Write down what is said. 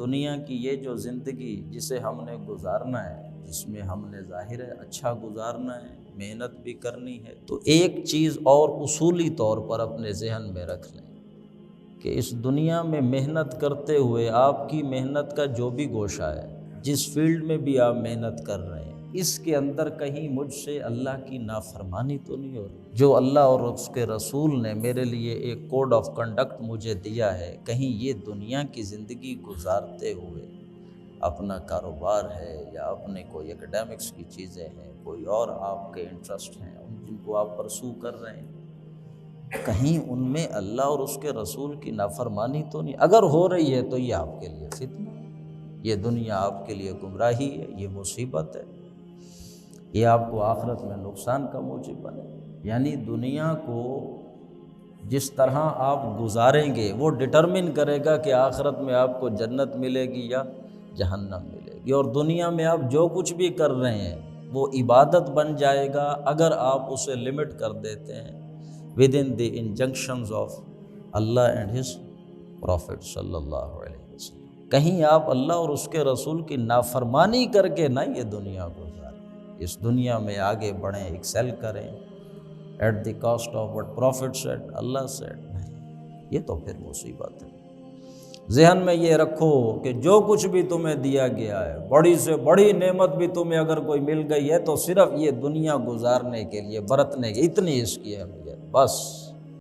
دنیا کی یہ جو زندگی جسے ہم نے گزارنا ہے، جس میں ہم نے ظاہر ہے اچھا گزارنا ہے، محنت بھی کرنی ہے، تو ایک چیز اور اصولی طور پر اپنے ذہن میں رکھ لیں کہ اس دنیا میں محنت کرتے ہوئے آپ کی محنت کا جو بھی گوشہ ہے، جس فیلڈ میں بھی آپ محنت کر رہے ہیں، اس کے اندر کہیں مجھ سے اللہ کی نافرمانی تو نہیں ہو رہی؟ جو اللہ اور اس کے رسول نے میرے لیے ایک کوڈ آف کنڈکٹ مجھے دیا ہے، کہیں یہ دنیا کی زندگی گزارتے ہوئے اپنا کاروبار ہے یا اپنے کوئی اکیڈیمکس کی چیزیں ہیں، کوئی اور آپ کے انٹرسٹ ہیں جن کو آپ پرسو کر رہے ہیں، کہیں ان میں اللہ اور اس کے رسول کی نافرمانی تو نہیں؟ اگر ہو رہی ہے تو یہ آپ کے لیے فتنہ ہے، یہ دنیا آپ کے لیے گمراہی ہے، یہ مصیبت ہے، یہ آپ کو آخرت میں نقصان کا موجب بنے۔ یعنی دنیا کو جس طرح آپ گزاریں گے وہ ڈٹرمن کرے گا کہ آخرت میں آپ کو جنت ملے گی یا جہنم ملے گی، اور دنیا میں آپ جو کچھ بھی کر رہے ہیں وہ عبادت بن جائے گا اگر آپ اسے لمٹ کر دیتے ہیں within the injunctions of Allah and His Prophet صلی اللہ علیہ وسلم۔ کہیں آپ اللہ اور اس کے رسول کی نافرمانی کر کے نہ یہ دنیا گزاریں، اس دنیا میں آگے بڑھیں، ایکسل کریں at the cost of what Prophet said, اللہ said، نہیں، یہ تو پھر مصیبت ہے۔ ذہن میں یہ رکھو کہ جو کچھ بھی تمہیں دیا گیا ہے، بڑی سے بڑی نعمت بھی تمہیں اگر کوئی مل گئی ہے تو صرف یہ دنیا گزارنے کے لیے، برتنے کے، اتنی اس کی اہمیت، بس۔